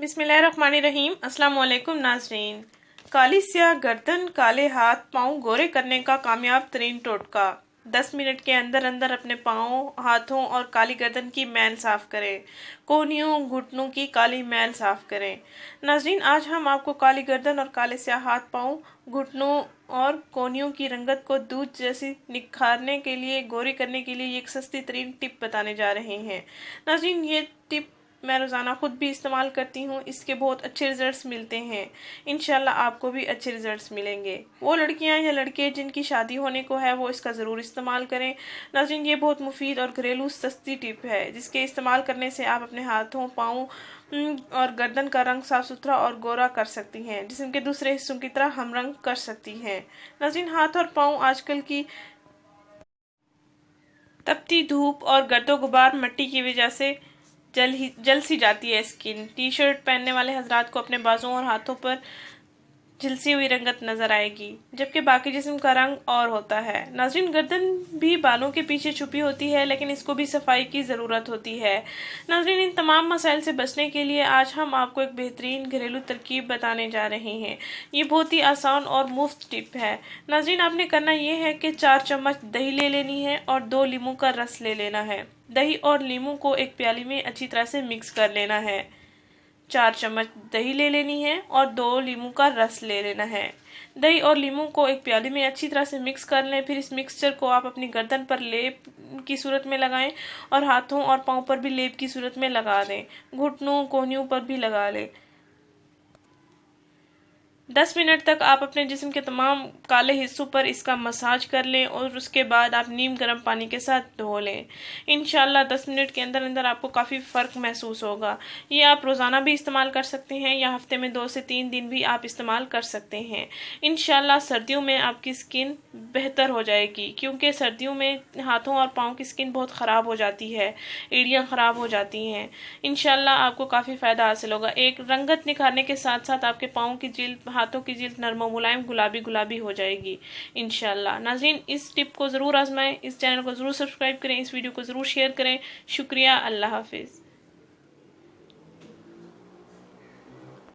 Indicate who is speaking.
Speaker 1: बिस्मिल्लाहिर्रहमानिर्रहीम। अस्सलाम वालेकुम नाज़रीन। काली स्याह गर्दन, काले हाथ पाँव गोरे करने का कामयाब तरीन टोटका। 10 मिनट के अंदर अंदर अपने पाँव, हाथों और काली गर्दन की मैल साफ़ करें। कोहनियों, घुटनों की काली मैल साफ़ करें। नाज़रीन, आज हम आपको काली गर्दन और काले स्याह हाथ पाँव, घुटनों और कोहनियों की रंगत को दूध जैसी निखारने के लिए, गोरी करने के लिए एक सस्ती तरीन टिप बताने जा रहे हैं। नाज़रीन, ये टिप मैं रोज़ाना खुद भी इस्तेमाल करती हूँ। इसके बहुत अच्छे रिजल्ट्स मिलते हैं। इंशाल्लाह आपको भी अच्छे रिजल्ट्स मिलेंगे। वो लड़कियाँ या लड़के जिनकी शादी होने को है वो इसका ज़रूर इस्तेमाल करें। नाज़रीन, ये बहुत मुफीद और घरेलू सस्ती टिप है जिसके इस्तेमाल करने से आप अपने हाथों, पाँव और गर्दन का रंग साफ़ सुथरा और गोरा कर सकती हैं, जिस्म के दूसरे हिस्सों की तरह हम रंग कर सकती हैं। नाज़रीन, हाथ और पाँव आजकल की तपती धूप और गर्दो गुबार मिट्टी की वजह से जल सी जाती है स्किन। टी शर्ट पहनने वाले हजरात को अपने बाजुओं और हाथों पर झिलसी हुई रंगत नजर आएगी, जबकि बाकी जिस्म का रंग और होता है। नाज़रीन, गर्दन भी बालों के पीछे छुपी होती है, लेकिन इसको भी सफाई की ज़रूरत होती है। नाज़रीन, इन तमाम मसाइल से बचने के लिए आज हम आपको एक बेहतरीन घरेलू तरकीब बताने जा रहे हैं। ये बहुत ही आसान और मुफ्त टिप है। नाज़रीन, आपने करना ये है कि 4 चम्मच दही ले लेनी है और 2 लीमू का रस ले लेना है। दही और लीमू को एक प्याली में अच्छी तरह से मिक्स कर लेना है। 4 चम्मच दही ले लेनी है और 2 लीमू का रस ले लेना है। दही और लीमू को एक प्याली में अच्छी तरह से मिक्स कर लें। फिर इस मिक्सचर को आप अपनी गर्दन पर लेप की सूरत में लगाएं और हाथों और पाँव पर भी लेप की सूरत में लगा दें। घुटनों, कोहनियों पर भी लगा लें। 10 मिनट तक आप अपने जिस्म के तमाम काले हिस्सों पर इसका मसाज कर लें और उसके बाद आप नीम गर्म पानी के साथ धो लें। इंशाल्लाह 10 मिनट के अंदर अंदर आपको काफ़ी फ़र्क महसूस होगा। ये आप रोज़ाना भी इस्तेमाल कर सकते हैं या हफ्ते में 2 से 3 दिन भी आप इस्तेमाल कर सकते हैं। इंशाल्लाह सर्दियों में आपकी स्किन बेहतर हो जाएगी, क्योंकि सर्दियों में हाथों और पाँव की स्किन बहुत ख़राब हो जाती है, एड़ियाँ ख़राब हो जाती हैं। इंशाल्लाह आपको काफ़ी फ़ायदा हासिल होगा। एक रंगत निखारने के साथ साथ आपके पाँव की जिल्द, हाथों की जिल्द नरम मुलायम गुलाबी गुलाबी हो जाएगी इंशाल्लाह। नाज़रीन, इस टिप को ज़रूर आजमाएं, इस चैनल को ज़रूर सब्सक्राइब करें, इस वीडियो को ज़रूर शेयर करें। शुक्रिया। अल्लाह हाफिज़।